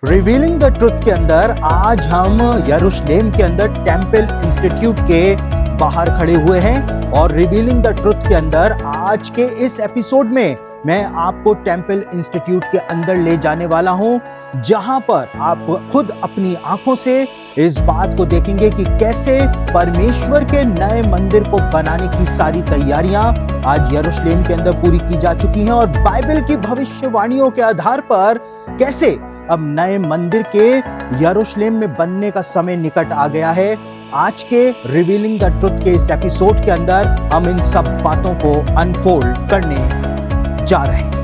Revealing the truth के अंदर आज हम यरूशलेम के अंदर टेंपल इंस्टीट्यूट के बाहर खड़े हुए हैं और रिवीलिंग द ट्रुथ के अंदर आज के इस एपिसोड में मैं आपको टेंपल इंस्टीट्यूट के अंदर ले जाने वाला हूं, जहां पर आप खुद अपनी आंखों से इस बात को देखेंगे कि कैसे परमेश्वर के नए मंदिर को बनाने की सारी तैयारियां आज यरूशलेम के अंदर पूरी की जा चुकी हैं और बाइबल की भविष्यवाणियों के आधार पर कैसे अब नए मंदिर के यरूशलेम में बनने का समय निकट आ गया है। आज के रिवीलिंग द ट्रुथ के इस एपिसोड के अंदर हम इन सब बातों को अनफोल्ड करने जा रहे हैं।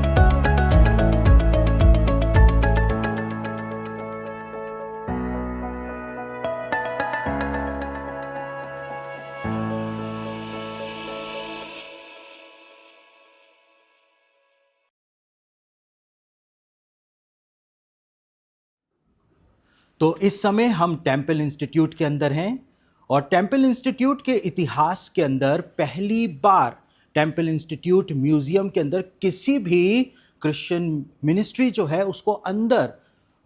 तो इस समय हम टेंपल इंस्टीट्यूट के अंदर हैं और टेंपल इंस्टीट्यूट के इतिहास के अंदर पहली बार टेंपल इंस्टीट्यूट म्यूजियम के अंदर किसी भी क्रिश्चियन मिनिस्ट्री जो है उसको अंदर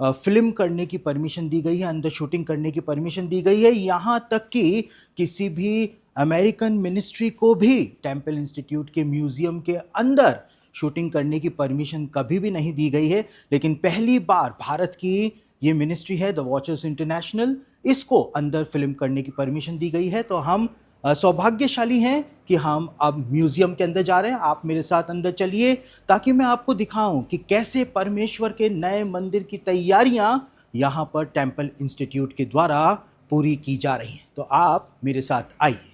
फिल्म करने की परमिशन दी गई है, अंदर शूटिंग करने की परमिशन दी गई है। यहाँ तक कि किसी भी अमेरिकन मिनिस्ट्री को भी टेंपल इंस्टीट्यूट के म्यूजियम के अंदर शूटिंग करने की परमिशन कभी भी नहीं दी गई है, लेकिन पहली बार भारत की ये मिनिस्ट्री है द वॉचर्स इंटरनेशनल, इसको अंदर फिल्म करने की परमिशन दी गई है। तो हम सौभाग्यशाली हैं कि हम अब म्यूजियम के अंदर जा रहे हैं। आप मेरे साथ अंदर चलिए ताकि मैं आपको दिखाऊं कि कैसे परमेश्वर के नए मंदिर की तैयारियां यहाँ पर टेंपल इंस्टीट्यूट के द्वारा पूरी की जा रही हैं। तो आप मेरे साथ आइए।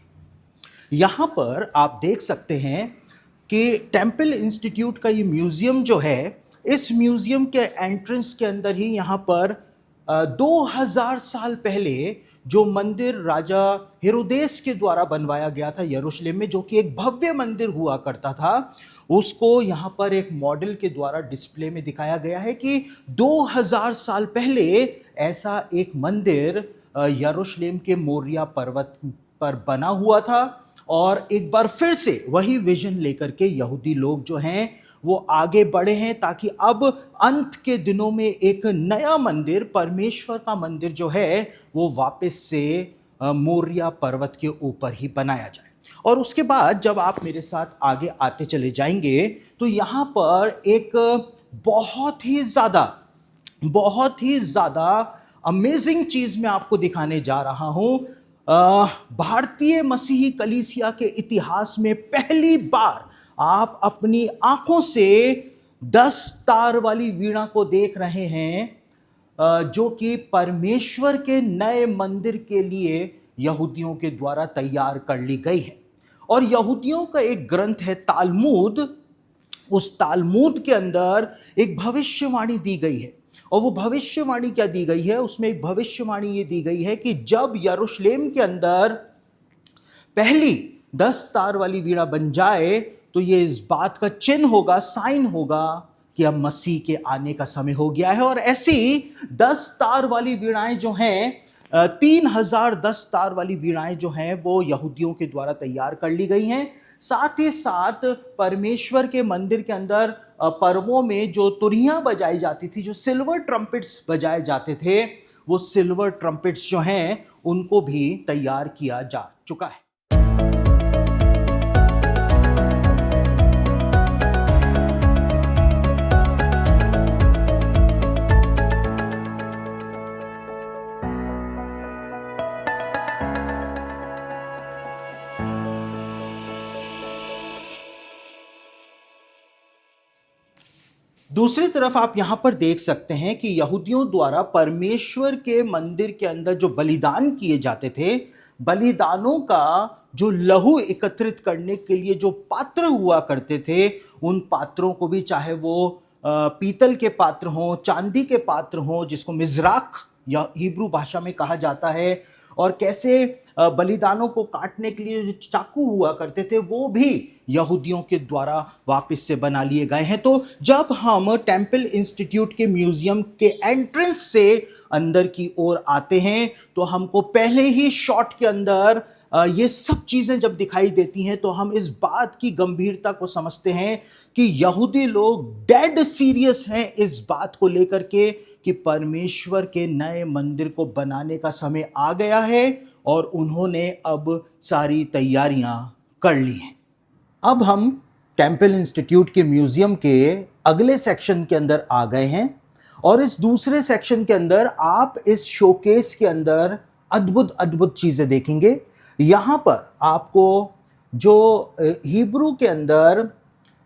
यहाँ पर आप देख सकते हैं कि टेंपल इंस्टीट्यूट का ये म्यूजियम जो है, इस म्यूजियम के एंट्रेंस के अंदर ही यहाँ पर 2000 साल पहले जो मंदिर राजा हेरोदेस के द्वारा बनवाया गया था यरूशलेम में, जो कि एक भव्य मंदिर हुआ करता था, उसको यहाँ पर एक मॉडल के द्वारा डिस्प्ले में दिखाया गया है कि 2000 साल पहले ऐसा एक मंदिर यरूशलेम के मोरिया पर्वत पर बना हुआ था। और एक बार फिर से वही विजन लेकर के यहूदी लोग जो हैं वो आगे बढ़े हैं ताकि अब अंत के दिनों में एक नया मंदिर, परमेश्वर का मंदिर जो है वो वापस से मोरिया पर्वत के ऊपर ही बनाया जाए। और उसके बाद जब आप मेरे साथ आगे आते चले जाएंगे तो यहाँ पर एक बहुत ही ज़्यादा अमेजिंग चीज़ मैं आपको दिखाने जा रहा हूँ। भारतीय मसीही कलीसिया के इतिहास में पहली बार आप अपनी आंखों से 10 तार वाली वीणा को देख रहे हैं, जो कि परमेश्वर के नए मंदिर के लिए यहूदियों के द्वारा तैयार कर ली गई है। और यहूदियों का एक ग्रंथ है तालमुद, उस तालमुद के अंदर एक भविष्यवाणी दी गई है। और वो भविष्यवाणी क्या दी गई है? उसमें एक भविष्यवाणी ये दी गई है कि जब यरूशलेम के अंदर पहली 10 तार वाली वीणा बन जाए तो ये इस बात का चिन्ह होगा, साइन होगा कि अब मसीह के आने का समय हो गया है। और ऐसी 10 तार वाली वीणाएं जो हैं, 3000 10 तार वाली वीणाएं जो हैं वो यहूदियों के द्वारा तैयार कर ली गई हैं। साथ ही साथ परमेश्वर के मंदिर के अंदर पर्वों में जो तुरहियां बजाई जाती थी, जो सिल्वर ट्रम्पेट्स बजाए जाते थे, वो सिल्वर ट्रम्पेट्स जो हैं उनको भी तैयार किया जा चुका है। दूसरी तरफ आप यहां पर देख सकते हैं कि यहूदियों द्वारा परमेश्वर के मंदिर के अंदर जो बलिदान किए जाते थे, बलिदानों का जो लहू एकत्रित करने के लिए जो पात्र हुआ करते थे, उन पात्रों को भी, चाहे वो पीतल के पात्र हों, चांदी के पात्र हों, जिसको मिज़राख या हिब्रू भाषा में कहा जाता है, और कैसे बलिदानों को काटने के लिए जो चाकू हुआ करते थे वो भी यहूदियों के द्वारा वापस से बना लिए गए हैं। तो जब हम टेम्पल इंस्टीट्यूट के म्यूजियम के एंट्रेंस से अंदर की ओर आते हैं तो हमको पहले ही शॉट के अंदर ये सब चीजें जब दिखाई देती हैं तो हम इस बात की गंभीरता को समझते हैं कि यहूदी लोग डेड सीरियस हैं इस बात को लेकर के कि परमेश्वर के नए मंदिर को बनाने का समय आ गया है और उन्होंने अब सारी तैयारियां कर ली हैं। अब हम टेम्पल इंस्टीट्यूट के म्यूजियम के अगले सेक्शन के अंदर आ गए हैं और इस दूसरे सेक्शन के अंदर आप इस शोकेस के अंदर अद्भुत अद्भुत चीजें देखेंगे। यहां पर आपको जो हिब्रू के अंदर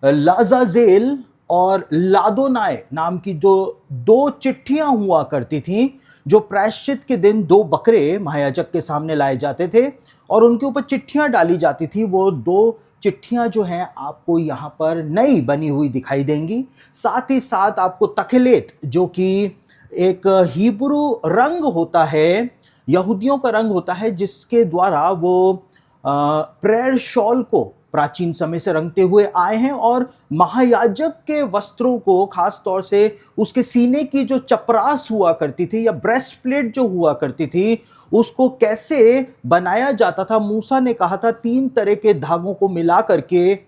लाजाजेल और लादोनाय नाम की जो दो चिट्ठियां हुआ करती थीं, जो प्रायश्चित के दिन दो बकरे महायाजक के सामने लाए जाते थे और उनके ऊपर चिट्ठियां डाली जाती थी, वो दो चिट्ठियां जो हैं आपको यहाँ पर नई बनी हुई दिखाई देंगी। साथ ही साथ आपको तखलेत, जो कि एक हिब्रू रंग होता है, यहूदियों का रंग होता है, जिसके द्वारा वो प्रेयर शॉल को प्राचीन समय से रंगते हुए आए हैं और महायाजक के वस्त्रों को, खास तौर से उसके सीने की जो चपरास हुआ करती थी या ब्रेस्ट प्लेट जो हुआ करती थी, उसको कैसे बनाया जाता था। मूसा ने कहा था 3 तरह के धागों को मिला करके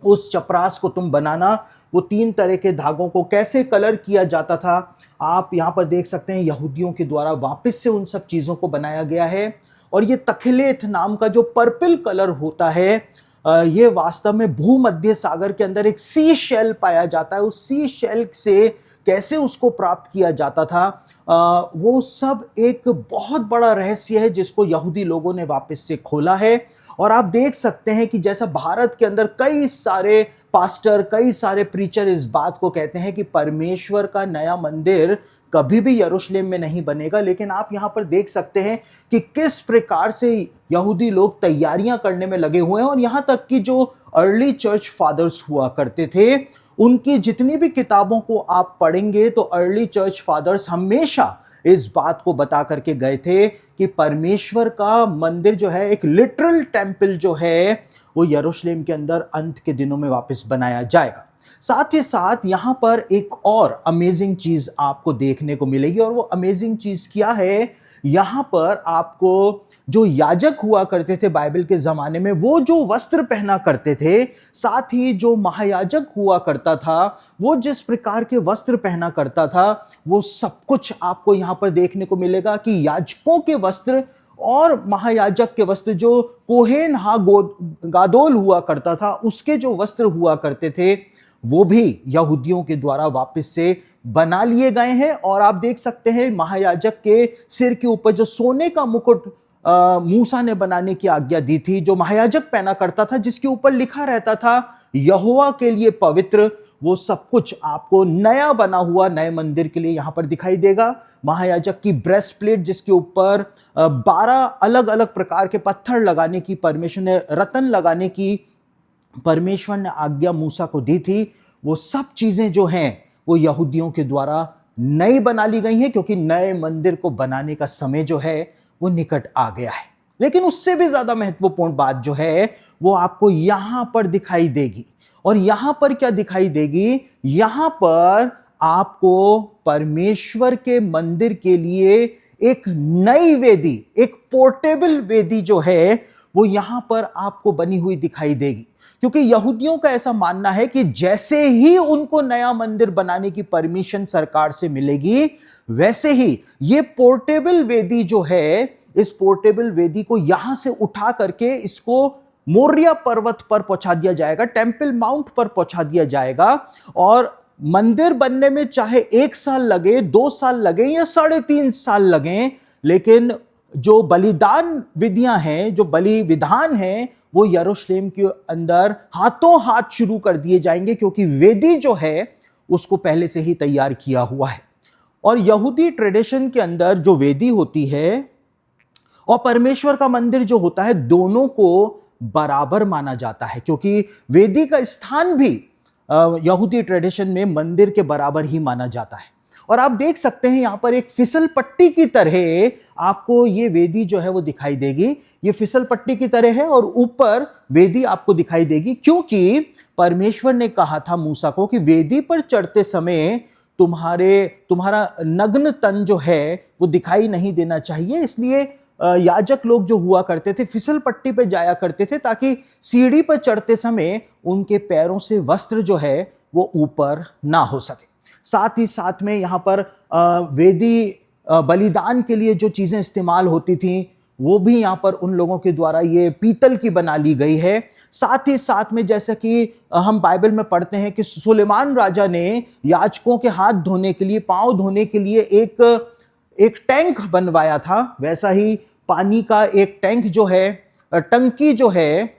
उस चपरास को तुम बनाना। वो 3 तरह के धागों को कैसे कलर किया जाता था आप यहाँ पर देख सकते हैं। यहूदियों के द्वारा वापस से उन सब चीज़ों को बनाया गया है। और ये तखलेत नाम का जो पर्पल कलर होता है, ये वास्तव में भूमध्य सागर के अंदर एक सी शेल पाया जाता है। उस सी शेल से कैसे उसको प्राप्त किया जाता था, वो सब एक बहुत बड़ा रहस्य है जिसको यहूदी लोगों ने वापस से खोला है। और आप देख सकते हैं कि जैसा भारत के अंदर कई सारे पास्टर, कई सारे प्रीचर इस बात को कहते हैं कि परमेश्वर का नया मंदिर कभी भी यरूशलेम में नहीं बनेगा, लेकिन आप यहाँ पर देख सकते हैं कि किस प्रकार से यहूदी लोग तैयारियां करने में लगे हुए हैं। और यहाँ तक कि जो अर्ली चर्च फादर्स हुआ करते थे, उनकी जितनी भी किताबों को आप पढ़ेंगे तो अर्ली चर्च फादर्स हमेशा इस बात को बता करके गए थे कि परमेश्वर का मंदिर जो है, एक लिटरल टेम्पल जो है, वो यरूशलेम के अंदर अंत के दिनों में वापस बनाया जाएगा। साथ ही साथ यहाँ पर एक और अमेजिंग चीज आपको देखने को मिलेगी, और वो अमेजिंग चीज क्या है, यहाँ पर आपको जो याजक हुआ करते थे बाइबल के जमाने में, वो जो वस्त्र पहना करते थे, साथ ही जो महायाजक हुआ करता था वो जिस प्रकार के वस्त्र पहना करता था, वो सब कुछ आपको यहाँ पर देखने को मिलेगा कि याजकों के वस्त्र और महायाजक के वस्त्र, जो कोहेन गादोल हुआ करता था, उसके जो वस्त्र हुआ करते थे, वो भी यहूदियों के द्वारा वापस से बना लिए गए हैं। और आप देख सकते हैं महायाजक के सिर के ऊपर जो सोने का मुकुट मूसा ने बनाने की आज्ञा दी थी, जो महायाजक पहना करता था, जिसके ऊपर लिखा रहता था यहोवा के लिए पवित्र, वो सब कुछ आपको नया बना हुआ नए मंदिर के लिए यहां पर दिखाई देगा। महायाजक की ब्रेस्ट प्लेट, जिसके ऊपर 12 अलग अलग प्रकार के पत्थर लगाने की परमेश्वर ने, रत्न लगाने की परमेश्वर ने आज्ञा मूसा को दी थी, वो सब चीजें जो हैं वो यहूदियों के द्वारा नई बना ली गई हैं, क्योंकि नए मंदिर को बनाने का समय जो है वो निकट आ गया है। लेकिन उससे भी ज्यादा महत्वपूर्ण बात जो है वो आपको यहां पर दिखाई देगी। और यहां पर क्या दिखाई देगी, यहां पर आपको परमेश्वर के मंदिर के लिए एक नई वेदी, एक पोर्टेबल वेदी जो है वो यहां पर आपको बनी हुई दिखाई देगी। क्योंकि यहूदियों का ऐसा मानना है कि जैसे ही उनको नया मंदिर बनाने की परमिशन सरकार से मिलेगी, वैसे ही ये पोर्टेबल वेदी जो है, इस पोर्टेबल वेदी को यहां से उठा करके इसको मोरिया पर्वत पर पहुंचा दिया जाएगा, टेम्पल माउंट पर पहुंचा दिया जाएगा। और मंदिर बनने में चाहे 1 साल लगे, 2 साल लगे या 3.5 साल लगे, लेकिन जो बलिदान विधियां हैं, जो बलि विधान हैं, वो यरूशलेम के अंदर हाथों हाथ शुरू कर दिए जाएंगे, क्योंकि वेदी जो है उसको पहले से ही तैयार किया हुआ है। और यहूदी ट्रेडिशन के अंदर जो वेदी होती है और परमेश्वर का मंदिर जो होता है, दोनों को बराबर माना जाता है, क्योंकि वेदी का स्थान भी यहूदी ट्रेडिशन में मंदिर के बराबर ही माना जाता है। और आप देख सकते हैं यहां पर एक फिसल पट्टी की तरह आपको ये वेदी जो है वो दिखाई देगी। ये फिसल पट्टी की तरह है और ऊपर वेदी आपको दिखाई देगी, क्योंकि परमेश्वर ने कहा था मूसा को कि वेदी पर चढ़ते समय तुम्हारा नग्न तन जो है वो दिखाई नहीं देना चाहिए। इसलिए याजक लोग जो हुआ करते थे फिसल पट्टी पे जाया करते थे, ताकि सीढ़ी पर चढ़ते समय उनके पैरों से वस्त्र जो है वो ऊपर ना हो सके। साथ ही साथ में यहाँ पर वेदी बलिदान के लिए जो चीजें इस्तेमाल होती थी वो भी यहाँ पर उन लोगों के द्वारा ये पीतल की बना ली गई है। साथ ही साथ में जैसा कि हम बाइबल में पढ़ते हैं कि सुलेमान राजा ने याजकों के हाथ धोने के लिए, पांव धोने के लिए एक टैंक बनवाया था, वैसा ही पानी का एक टैंक जो है, टंकी जो है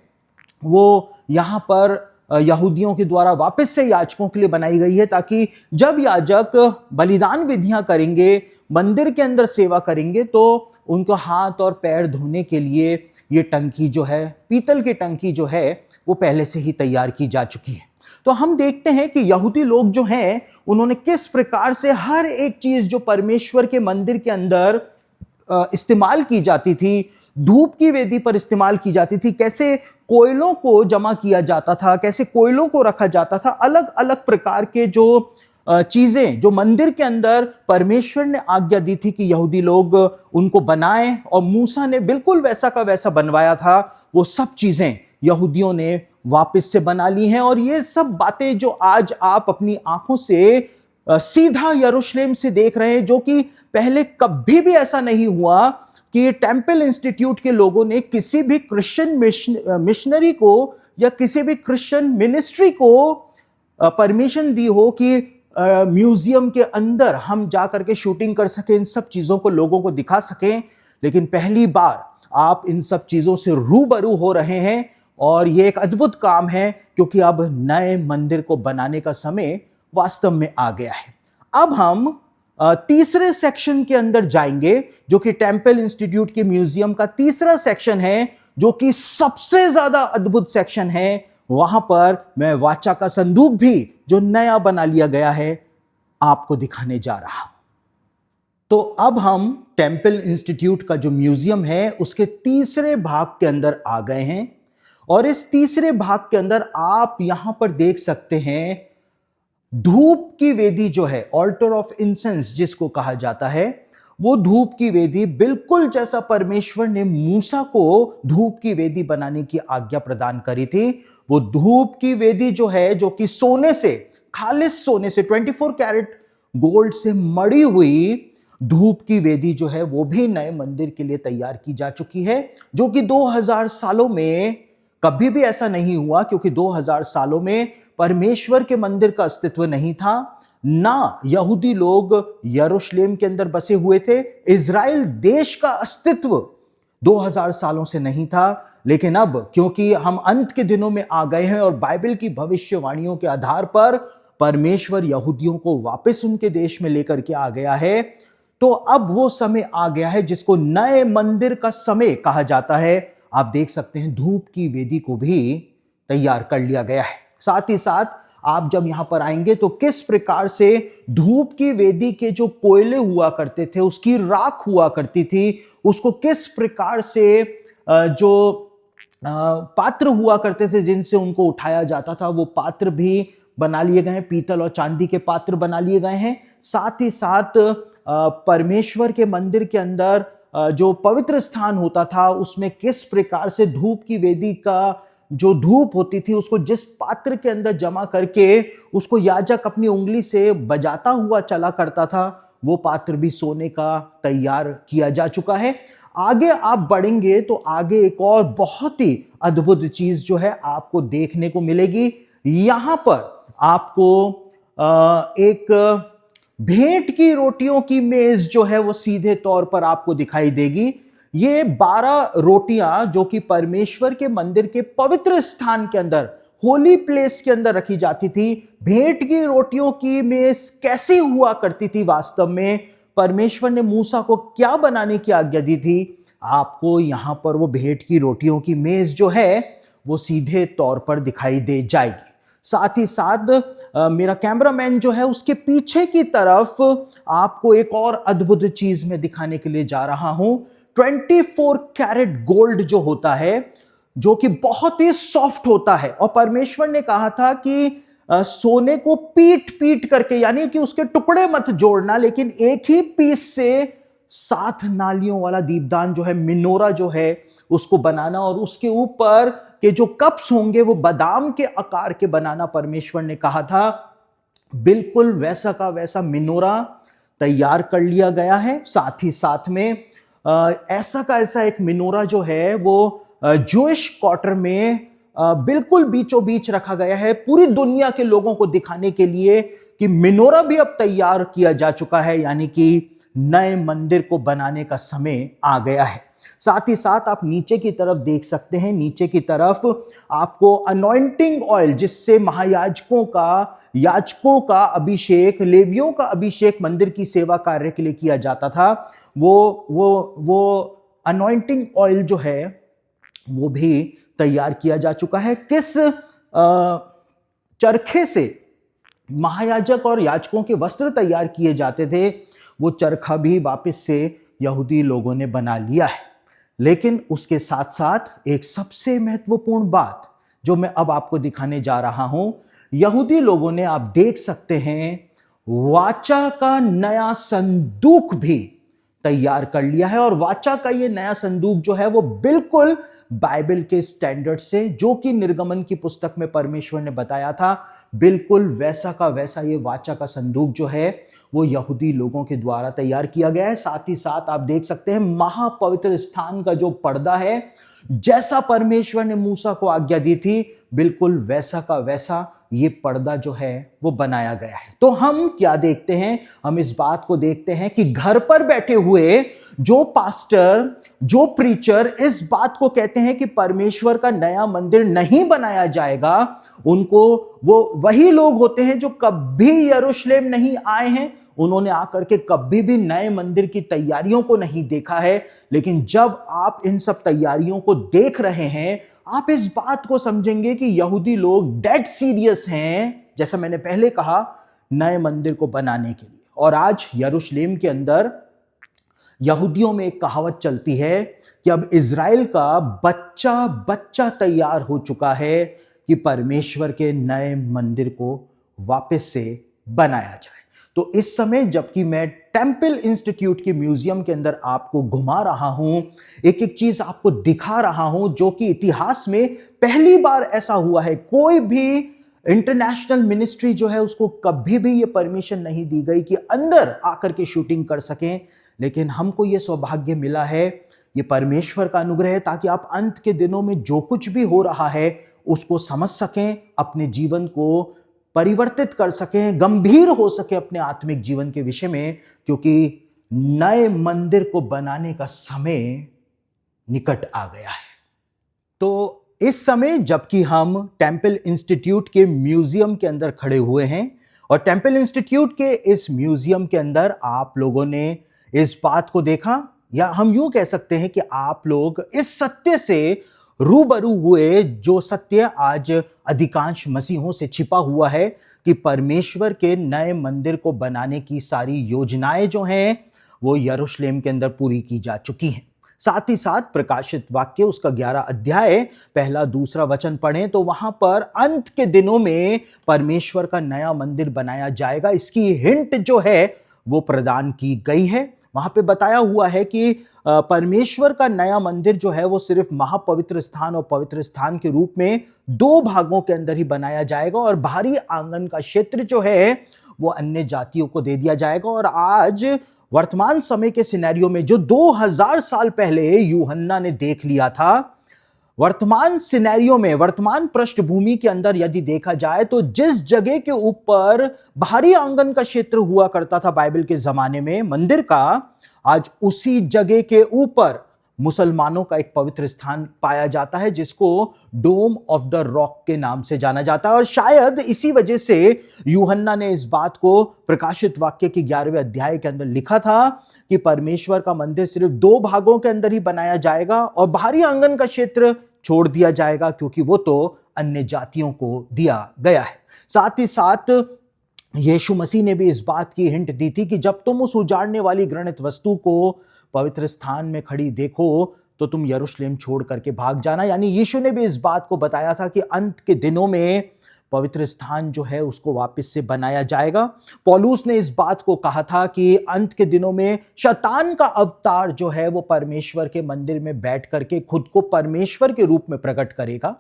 वो यहाँ पर यहूदियों के द्वारा वापस से याजकों के लिए बनाई गई है, ताकि जब याजक बलिदान विधियां करेंगे, मंदिर के अंदर सेवा करेंगे, तो उनको हाथ और पैर धोने के लिए ये टंकी जो है, पीतल की टंकी जो है वो पहले से ही तैयार की जा चुकी है। तो हम देखते हैं कि यहूदी लोग जो हैं उन्होंने किस प्रकार से हर एक चीज जो परमेश्वर के मंदिर के अंदर इस्तेमाल की जाती थी, धूप की वेदी पर इस्तेमाल की जाती थी, कैसे कोयलों को जमा किया जाता था, कैसे कोयलों को रखा जाता था, अलग अलग प्रकार के जो चीजें जो मंदिर के अंदर परमेश्वर ने आज्ञा दी थी कि यहूदी लोग उनको बनाएं, और मूसा ने बिल्कुल वैसा का वैसा बनवाया था, वो सब चीजें यहूदियों ने वापस से बना ली हैं। और ये सब बातें जो आज आप अपनी आंखों से सीधा यरूशलेम से देख रहे हैं, जो कि पहले कभी भी ऐसा नहीं हुआ कि टेंपल इंस्टीट्यूट के लोगों ने किसी भी क्रिश्चियन मिशनरी को या किसी भी क्रिश्चियन मिनिस्ट्री को परमिशन दी हो कि म्यूजियम के अंदर हम जा करके शूटिंग कर सकें, इन सब चीजों को लोगों को दिखा सकें। लेकिन पहली बार आप इन सब चीजों से रूबरू हो रहे हैं, और ये एक अद्भुत काम है, क्योंकि अब नए मंदिर को बनाने का समय वास्तव में आ गया है। अब हम तीसरे सेक्शन के अंदर जाएंगे, जो कि टेंपल इंस्टीट्यूट के म्यूजियम का तीसरा सेक्शन है, जो कि सबसे ज्यादा अद्भुत सेक्शन है। वहां पर मैं वाचा का संदूक भी जो नया बना लिया गया है आपको दिखाने जा रहा हूं। तो अब हम टेंपल इंस्टीट्यूट का जो म्यूजियम है उसके तीसरे भाग के अंदर आ गए हैं, और इस तीसरे भाग के अंदर आप यहां पर देख सकते हैं धूप की वेदी जो है, ऑल्टर ऑफ इंसेंस जिसको कहा जाता है, वो धूप की वेदी बिल्कुल जैसा परमेश्वर ने मूसा को धूप की वेदी बनाने की आज्ञा प्रदान करी थी, वो धूप की वेदी जो है, जो कि सोने से, खालिस सोने से, 24 कैरेट गोल्ड से मड़ी हुई धूप की वेदी जो है वो भी नए मंदिर के लिए तैयार की जा चुकी है, जो कि 2000 सालों में कभी भी ऐसा नहीं हुआ, क्योंकि 2000 सालों में परमेश्वर के मंदिर का अस्तित्व नहीं था, ना यहूदी लोग यरूशलेम के अंदर बसे हुए थे, इज़राइल देश का अस्तित्व 2000 सालों से नहीं था। लेकिन अब क्योंकि हम अंत के दिनों में आ गए हैं और बाइबल की भविष्यवाणियों के आधार पर परमेश्वर यहूदियों को वापस उनके देश में लेकर के आ गया है, तो अब वो समय आ गया है जिसको नए मंदिर का समय कहा जाता है। आप देख सकते हैं धूप की वेदी को भी तैयार कर लिया गया है। साथ ही साथ आप जब यहां पर आएंगे तो किस प्रकार से धूप की वेदी के जो कोयले हुआ करते थे, उसकी राख हुआ करती थी, उसको किस प्रकार से जो पात्र हुआ करते थे जिनसे उनको उठाया जाता था, वो पात्र भी बना लिए गए हैं, पीतल और चांदी के पात्र बना लिए गए हैं। साथ ही साथ परमेश्वर के मंदिर के अंदर जो पवित्र स्थान होता था उसमें किस प्रकार से धूप की वेदी का जो धूप होती थी उसको जिस पात्र के अंदर जमा करके उसको याजक अपनी उंगली से बजाता हुआ चला करता था, वो पात्र भी सोने का तैयार किया जा चुका है। आगे आप बढ़ेंगे तो आगे एक और बहुत ही अद्भुत चीज जो है आपको देखने को मिलेगी। यहां पर आपको एक भेंट की रोटियों की मेज जो है वो सीधे तौर पर आपको दिखाई देगी। ये 12 रोटियां जो कि परमेश्वर के मंदिर के पवित्र स्थान के अंदर, होली प्लेस के अंदर रखी जाती थी। भेंट की रोटियों की मेज कैसी हुआ करती थी, वास्तव में परमेश्वर ने मूसा को क्या बनाने की आज्ञा दी थी, आपको यहां पर वो भेंट की रोटियों की मेज जो है वो सीधे तौर पर दिखाई दे जाएगी। साथ ही साथ मेरा कैमरामैन जो है उसके पीछे की तरफ आपको एक और अद्भुत चीज में दिखाने के लिए जा रहा हूं। 24 कैरेट गोल्ड जो होता है, जो कि बहुत ही सॉफ्ट होता है, और परमेश्वर ने कहा था कि सोने को पीट पीट करके, यानी कि उसके टुकड़े मत जोड़ना, लेकिन एक ही पीस से 7 नालियों वाला दीपदान जो है, मिनोरा जो है, उसको बनाना, और उसके ऊपर के जो कप्स होंगे वो बादाम के आकार के बनाना परमेश्वर ने कहा था। बिल्कुल वैसा का वैसा मिनोरा तैयार कर लिया गया है। साथ ही साथ में ऐसा का ऐसा एक मिनोरा जो है वो जूइश क्वार्टर में बिल्कुल बीचों बीच रखा गया है, पूरी दुनिया के लोगों को दिखाने के लिए कि मिनोरा भी अब तैयार किया जा चुका है, यानी कि नए मंदिर को बनाने का समय आ गया है। साथ ही साथ आप नीचे की तरफ देख सकते हैं, नीचे की तरफ आपको अनॉइंटिंग ऑयल, जिससे महायाजकों का, याजकों का अभिषेक, लेवियों का अभिषेक मंदिर की सेवा कार्य के लिए किया जाता था, वो अनॉइंटिंग ऑयल जो है वो भी तैयार किया जा चुका है। किस चरखे से महायाजक और याजकों के वस्त्र तैयार किए जाते थे, वो चरखा भी वापस से यहूदी लोगों ने बना लिया है। लेकिन उसके साथ साथ एक सबसे महत्वपूर्ण बात जो मैं अब आपको दिखाने जा रहा हूं, यहूदी लोगों ने, आप देख सकते हैं, वाचा का नया संदूक भी तैयार कर लिया है। और वाचा का ये नया संदूक जो है वो बिल्कुल बाइबल के स्टैंडर्ड से, जो कि निर्गमन की पुस्तक में परमेश्वर ने बताया था, बिल्कुल वैसा का वैसा ये वाचा का संदूक जो है वो यहूदी लोगों के द्वारा तैयार किया गया है। साथ ही साथ आप देख सकते हैं महापवित्र स्थान का जो पर्दा है, जैसा परमेश्वर ने मूसा को आज्ञा दी थी, बिल्कुल वैसा का वैसा ये पर्दा जो है वो बनाया गया है। तो हम क्या देखते हैं, हम इस बात को देखते हैं कि घर पर बैठे हुए जो पास्टर, जो प्रीचर इस बात को कहते हैं कि परमेश्वर का नया मंदिर नहीं बनाया जाएगा, उनको, वो वही लोग होते हैं जो कभी यरूशलेम नहीं आए हैं, उन्होंने आकर के कभी भी नए मंदिर की तैयारियों को नहीं देखा है। लेकिन जब आप इन सब तैयारियों को देख रहे हैं, आप इस बात को समझेंगे कि यहूदी लोग डेड सीरियस हैं, जैसा मैंने पहले कहा, नए मंदिर को बनाने के लिए। और आज यरूशलेम के अंदर यहूदियों में एक कहावत चलती है कि अब इज़राइल का बच्चा बच्चा तैयार हो चुका है कि परमेश्वर के नए मंदिर को वापस से बनाया जाए। तो इस समय जबकि मैं टेंपल इंस्टीट्यूट के म्यूजियम के अंदर आपको घुमा रहा हूं, एक एक चीज आपको दिखा रहा हूं, जो कि इतिहास में पहली बार ऐसा हुआ है। कोई भी इंटरनेशनल मिनिस्ट्री जो है उसको कभी भी ये परमिशन नहीं दी गई कि अंदर आकर के शूटिंग कर सकें, लेकिन हमको ये सौभाग्य मिला है, ये परमेश्वर का अनुग्रह है, ताकि आप अंत के दिनों में जो कुछ भी हो रहा है उसको समझ सकें, अपने जीवन को परिवर्तित कर सकें, गंभीर हो सके अपने आत्मिक जीवन के विषय में, क्योंकि नए मंदिर को बनाने का समय निकट आ गया है। तो इस समय जबकि हम टेंपल इंस्टीट्यूट के म्यूजियम के अंदर खड़े हुए हैं, और टेंपल इंस्टीट्यूट के इस म्यूजियम के अंदर आप लोगों ने इस बात को देखा, या हम यूं कह सकते हैं कि आप लोग इस सत्य से रूबरू हुए, जो सत्य आज अधिकांश मसीहों से छिपा हुआ है, कि परमेश्वर के नए मंदिर को बनाने की सारी योजनाएं जो हैं वो यरूशलेम के अंदर पूरी की जा चुकी हैं। साथ ही साथ प्रकाशित वाक्य उसका 11 अध्याय 1-2 वचन पढ़ें तो वहां पर अंत के दिनों में परमेश्वर का नया मंदिर बनाया जाएगा, इसकी हिंट जो है वो प्रदान की गई है। वहां पे बताया हुआ है कि परमेश्वर का नया मंदिर जो है वो सिर्फ महापवित्र स्थान और पवित्र स्थान के रूप में 2 भागों के अंदर ही बनाया जाएगा, और बाहरी आंगन का क्षेत्र जो है वो अन्य जातियों को दे दिया जाएगा। और आज वर्तमान समय के सिनेरियो में जो 2000 साल पहले यूहन्ना ने देख लिया था, वर्तमान सिनेरियो में, वर्तमान पृष्ठभूमि के अंदर यदि देखा जाए तो जिस जगह के ऊपर बाहरी आंगन का क्षेत्र हुआ करता था बाइबल के जमाने में मंदिर का, आज उसी जगह के ऊपर मुसलमानों का एक पवित्र स्थान पाया जाता है, जिसको डोम ऑफ द रॉक के नाम से जाना जाता है। और शायद इसी वजह से यूहन्ना ने इस बात को प्रकाशित वाक्य के 11वें अध्याय के अंदर लिखा था कि परमेश्वर का मंदिर सिर्फ 2 भागों के अंदर ही बनाया जाएगा और बाहरी आंगन का क्षेत्र छोड़ दिया जाएगा, क्योंकि वो तो अन्य जातियों को दिया गया है। साथ ही साथ यीशु मसीह ने भी इस बात की हिंट दी थी कि जब तुम उस उजाड़ने वाली घृणित वस्तु को पवित्र स्थान में खड़ी देखो तो तुम यरूशलेम छोड़ करके भाग जाना। यानी यीशु ने भी इस बात को बताया था कि अंत के दिनों में पवित्र स्थान जो है उसको वापस से बनाया जाएगा। पौलुस ने इस बात को कहा था कि अंत के दिनों में शैतान का अवतार जो है वो परमेश्वर के मंदिर में बैठ करके खुद को परमेश्वर के रूप में प्रकट करेगा।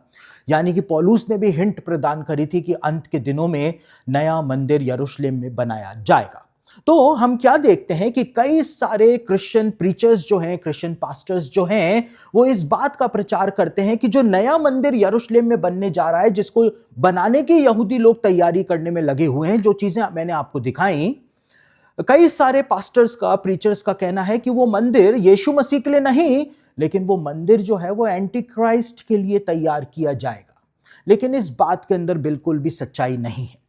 यानी कि पौलुस ने भी हिंट प्रदान करी थी कि अंत के दिनों में नया मंदिर यरूशलेम में बनाया जाएगा। तो हम क्या देखते हैं कि कई सारे क्रिश्चियन प्रीचर्स जो हैं, क्रिश्चियन पास्टर्स जो हैं, वो इस बात का प्रचार करते हैं कि जो नया मंदिर यरूशलेम में बनने जा रहा है, जिसको बनाने की यहूदी लोग तैयारी करने में लगे हुए हैं, जो चीजें मैंने आपको दिखाई, कई सारे पास्टर्स का, प्रीचर्स का कहना है कि वो मंदिर यीशु मसीह के लिए नहीं, लेकिन वो मंदिर जो है वो एंटी क्राइस्ट के लिए तैयार किया जाएगा। लेकिन इस बात के अंदर बिल्कुल भी सच्चाई नहीं है।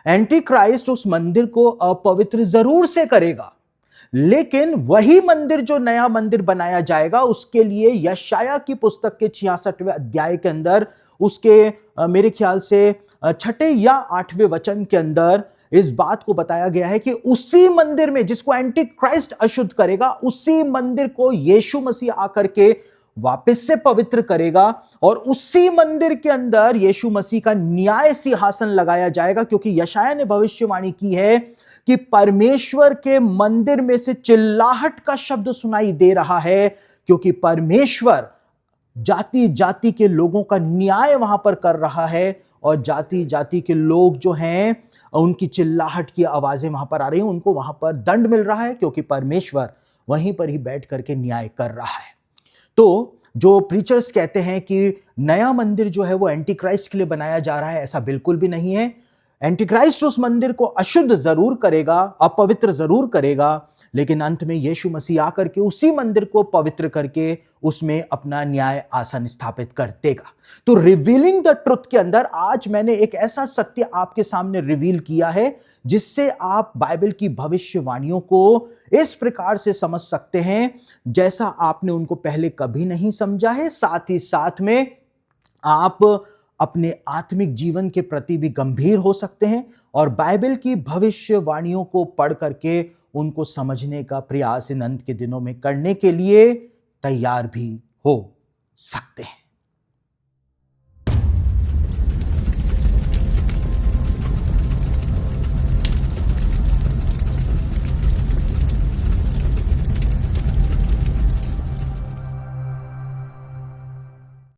एंटी क्राइस्ट उस मंदिर को अपवित्र जरूर से करेगा, लेकिन वही मंदिर जो नया मंदिर बनाया जाएगा उसके लिए यशाया की पुस्तक के 66वें अध्याय के अंदर उसके मेरे ख्याल से 6 या 8वें वचन के अंदर इस बात को बताया गया है कि उसी मंदिर में जिसको एंटी क्राइस्ट अशुद्ध करेगा, उसी मंदिर को यीशु मसीह आकर के वापस से पवित्र करेगा और उसी मंदिर के अंदर यीशु मसीह का न्याय सिंहासन लगाया जाएगा। क्योंकि यशाया ने भविष्यवाणी की है कि परमेश्वर के मंदिर में से चिल्लाहट का शब्द सुनाई दे रहा है, क्योंकि परमेश्वर जाति जाति के लोगों का न्याय वहां पर कर रहा है और जाति जाति के लोग जो हैं उनकी चिल्लाहट की आवाजें वहां पर आ रही हैं, उनको वहां पर दंड मिल रहा है, क्योंकि परमेश्वर वहीं पर ही बैठ करके न्याय कर रहा है। तो जो प्रीचर्स कहते हैं कि नया मंदिर जो है वो एंटी क्राइस्ट के लिए बनाया जा रहा है, ऐसा बिल्कुल भी नहीं है। एंटी क्राइस्ट उस मंदिर को अशुद्ध जरूर करेगा, अपवित्र जरूर करेगा, लेकिन अंत में यीशु मसीह आकर के उसी मंदिर को पवित्र करके उसमें अपना न्याय आसन स्थापित कर देगा। तो रिवीलिंग द ट्रुथ के अंदर आज मैंने एक ऐसा सत्य आपके सामने रिवील किया है जिससे आप बाइबल की भविष्यवाणियों को इस प्रकार से समझ सकते हैं जैसा आपने उनको पहले कभी नहीं समझा है। साथ ही साथ में आप अपने आत्मिक जीवन के प्रति भी गंभीर हो सकते हैं और बाइबल की भविष्यवाणियों को पढ़ करके उनको समझने का प्रयास इन अंत के दिनों में करने के लिए तैयार भी हो सकते हैं।